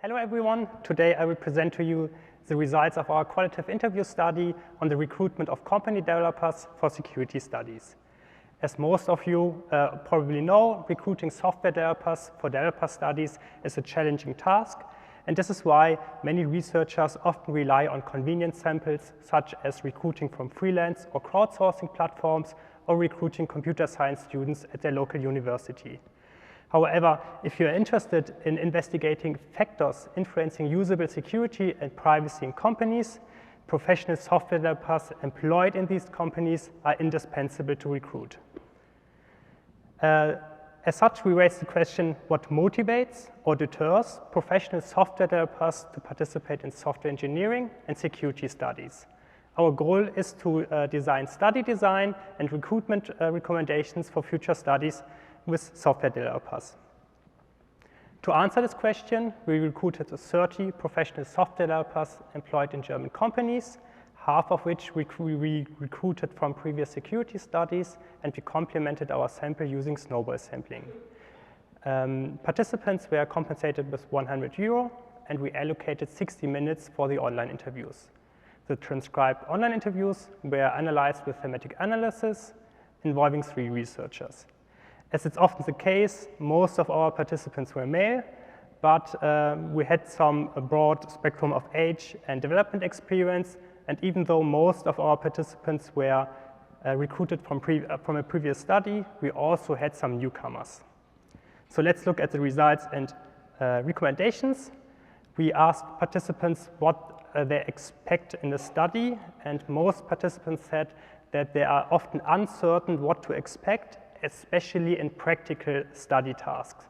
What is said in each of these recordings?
Hello everyone. Today I will present to you the results of our qualitative interview study on the recruitment of company developers for security studies. As most of you probably know, recruiting software developers for developer studies is a challenging task, and this is why many researchers often rely on convenience samples such as recruiting from freelance or crowdsourcing platforms or recruiting computer science students at their local university. However, if you are interested in investigating factors influencing usable security and privacy in companies, professional software developers employed in these companies are indispensable to recruit. As such, we raise the question, what motivates or deters professional software developers to participate in software engineering and security studies? Our goal is to design study design and recruitment recommendations for future studies with software developers. To answer this question, we recruited 30 professional software developers employed in German companies, half of which we recruited from previous security studies, and we complemented our sample using snowball sampling. Participants were compensated with €100, and we allocated 60 minutes for the online interviews. The transcribed online interviews were analyzed with thematic analysis involving 3 researchers. As it's often the case, most of our participants were male, but we had some broad spectrum of age and development experience, and even though most of our participants were recruited from a previous study, we also had some newcomers. So let's look at the results and recommendations. We asked participants what they expect in the study, and most participants said that they are often uncertain what to expect, especially in practical study tasks.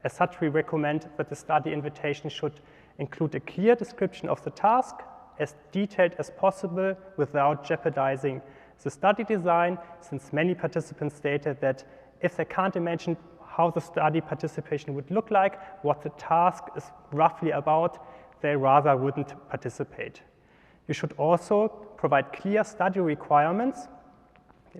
As such, we recommend that the study invitation should include a clear description of the task, as detailed as possible without jeopardizing the study design, since many participants stated that if they can't imagine how the study participation would look like, what the task is roughly about, they rather wouldn't participate. You should also provide clear study requirements,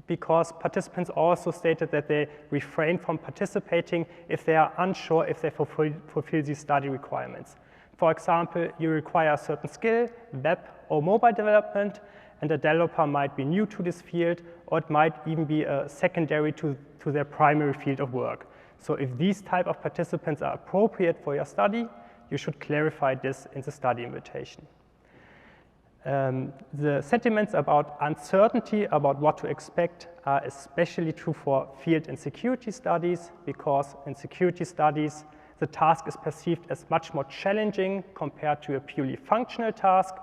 because participants also stated that they refrain from participating if they are unsure if they fulfill these study requirements. For example, you require a certain skill, web or mobile development, and a developer might be new to this field, or it might even be secondary to their primary field of work. So if these type of participants are appropriate for your study, you should clarify this in the study invitation. The sentiments about uncertainty about what to expect are especially true for field and security studies, because in security studies, the task is perceived as much more challenging compared to a purely functional task.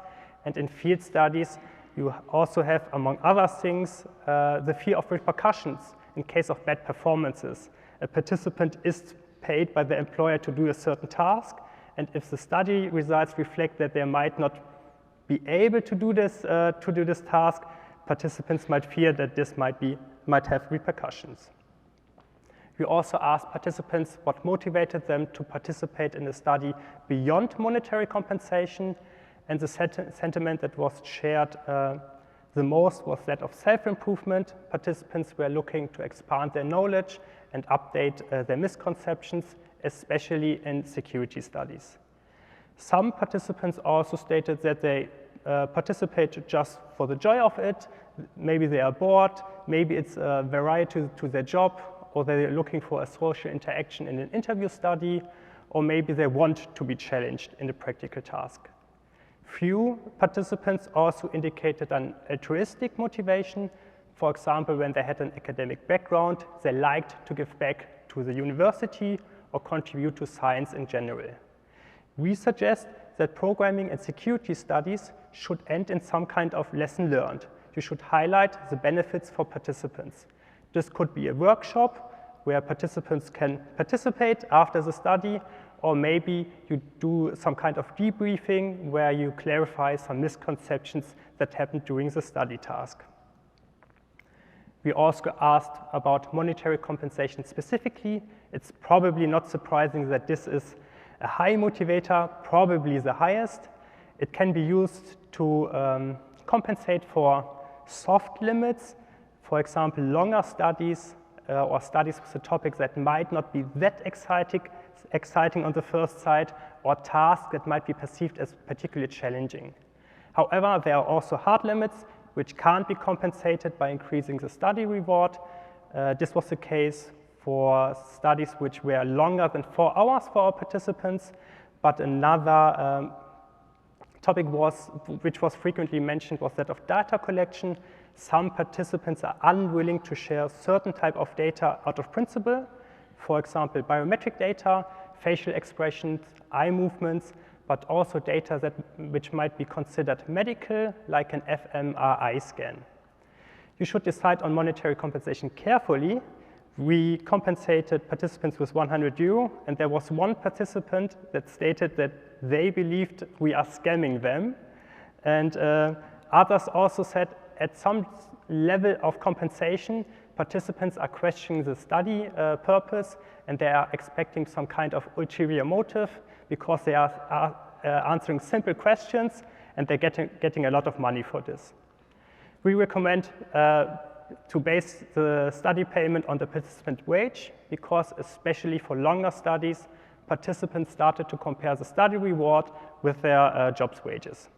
And in field studies, you also have, among other things, the fear of repercussions in case of bad performances. A participant is paid by the employer to do a certain task, and if the study results reflect that they might not be able to do this task, participants might fear that this might have repercussions. We also asked participants what motivated them to participate in the study beyond monetary compensation, and the sentiment that was shared the most was that of self-improvement. Participants were looking to expand their knowledge and update their misconceptions, especially in security studies. Some participants also stated that they participate just for the joy of it. Maybe they are bored, maybe it's a variety to their job, or they're looking for a social interaction in an interview study, or maybe they want to be challenged in a practical task. Few participants also indicated an altruistic motivation. For example, when they had an academic background, they liked to give back to the university or contribute to science in general. We suggest that programming and security studies should end in some kind of lesson learned. You should highlight the benefits for participants. This could be a workshop where participants can participate after the study, or maybe you do some kind of debriefing where you clarify some misconceptions that happened during the study task. We also asked about monetary compensation specifically. It's probably not surprising that this is a high motivator, probably the highest. It can be used to compensate for soft limits, for example, longer studies or studies with a topic that might not be that exciting exciting on the first sight, or tasks that might be perceived as particularly challenging. However, there are also hard limits which can't be compensated by increasing the study reward. This was the case for studies which were longer than 4 hours for our participants, but another topic which was frequently mentioned was that of data collection. Some participants are unwilling to share certain type of data out of principle, for example, biometric data, facial expressions, eye movements, but also data which might be considered medical, like an fMRI scan. You should decide on monetary compensation carefully. We compensated participants with 100 euro, and there was one participant that stated that they believed we are scamming them. And others also said at some level of compensation, participants are questioning the study purpose, and they are expecting some kind of ulterior motive because they are answering simple questions, and they're getting a lot of money for this. We recommend to base the study payment on the participant wage, because especially for longer studies, participants started to compare the study reward with their job's wages.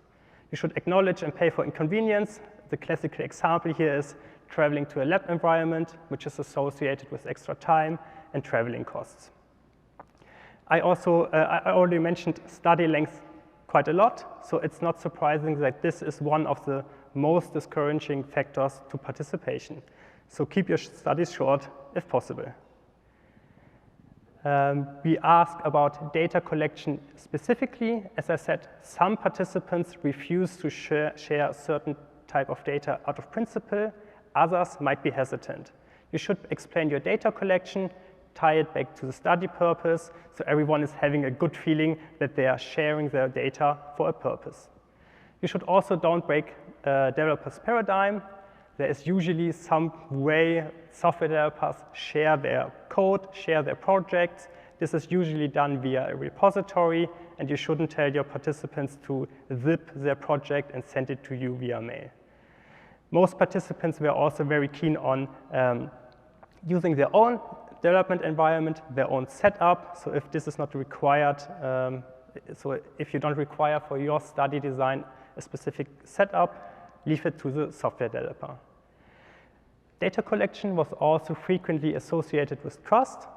You should acknowledge and pay for inconvenience. The classical example here is traveling to a lab environment, which is associated with extra time and traveling costs. I already mentioned study length quite a lot, so it's not surprising that this is one of the most discouraging factors to participation. So keep your studies short if possible. We ask about data collection specifically. As I said, some participants refuse to share certain type of data out of principle. Others might be hesitant. You should explain your data collection, tie it back to the study purpose, so everyone is having a good feeling that they are sharing their data for a purpose. You should also don't break developers' paradigm. There is usually some way software developers share their code, share their projects. This is usually done via a repository, and you shouldn't tell your participants to zip their project and send it to you via mail. Most participants were also very keen on using their own development environment, their own setup. So if this is not required, so if you don't require for your study design a specific setup, leave it to the software developer. Data collection was also frequently associated with trust.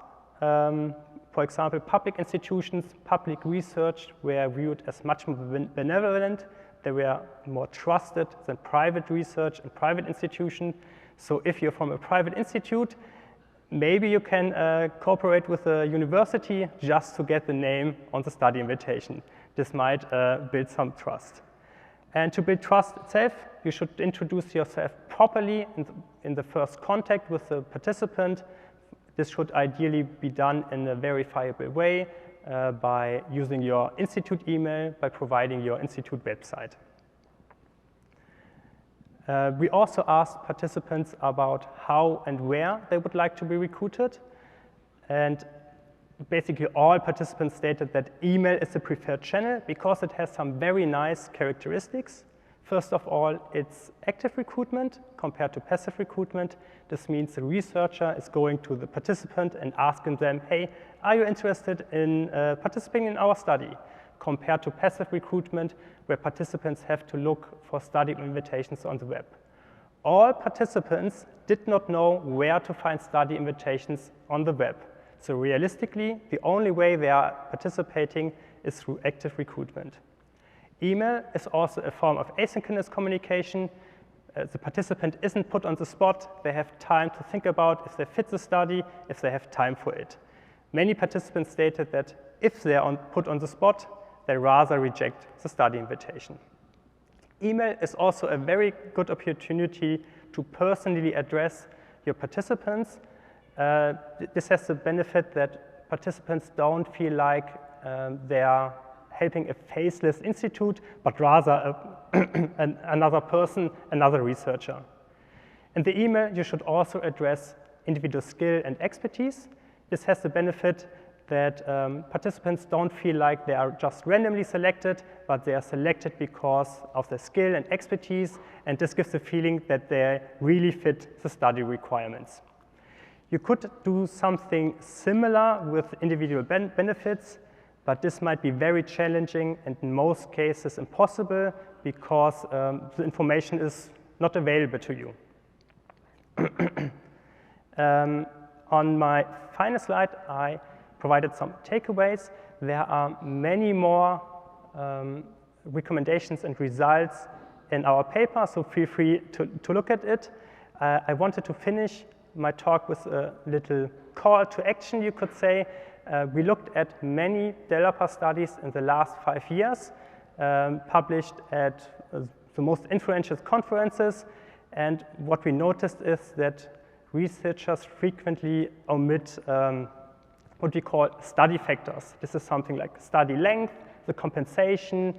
For example, public institutions, public research were viewed as much more benevolent. They were more trusted than private research and private institutions. So if you're from a private institute, maybe you can cooperate with a university just to get the name on the study invitation. This might build some trust. And to build trust itself, you should introduce yourself properly in the first contact with the participant. This should ideally be done in a verifiable way by using your institute email, by providing your institute website. We also asked participants about how and where they would like to be recruited. And basically all participants stated that email is the preferred channel because it has some very nice characteristics. First of all, it's active recruitment compared to passive recruitment. This means the researcher is going to the participant and asking them, hey, are you interested in participating in our study? Compared to passive recruitment, where participants have to look for study invitations on the web. All participants did not know where to find study invitations on the web. So realistically, the only way they are participating is through active recruitment. Email is also a form of asynchronous communication. The participant isn't put on the spot. They have time to think about if they fit the study, if they have time for it. Many participants stated that if they are put on the spot, they rather reject the study invitation. Email is also a very good opportunity to personally address your participants. This has the benefit that participants don't feel like they are helping a faceless institute, but rather another person, another researcher. In the email, you should also address individual skill and expertise. This has the benefit that participants don't feel like they are just randomly selected, but they are selected because of their skill and expertise, and this gives the feeling that they really fit the study requirements. You could do something similar with individual benefits, but this might be very challenging and in most cases impossible because the information is not available to you. On my final slide, I provided some takeaways. There are many more recommendations and results in our paper, so feel free to look at it. I wanted to finish my talk with a little call to action, you could say. We looked at many developer studies in the last 5 years, published at the most influential conferences, and what we noticed is that researchers frequently omit what we call study factors. This is something like study length, the compensation,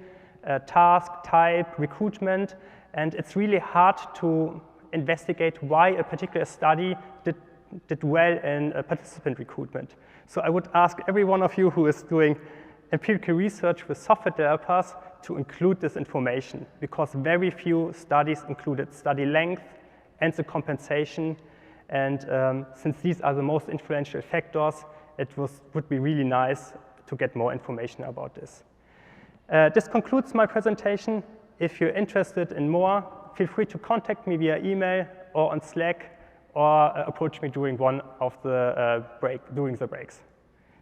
task type, recruitment, and it's really hard to investigate why a particular study did well in participant recruitment. So I would ask every one of you who is doing empirical research with software developers to include this information, because very few studies included study length and the compensation. And since these are the most influential factors, it would be really nice to get more information about this. This concludes my presentation. If you're interested in more, feel free to contact me via email or on Slack, or approach me during one of the breaks.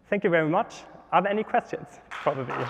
Thank you very much. Are there any questions? Probably.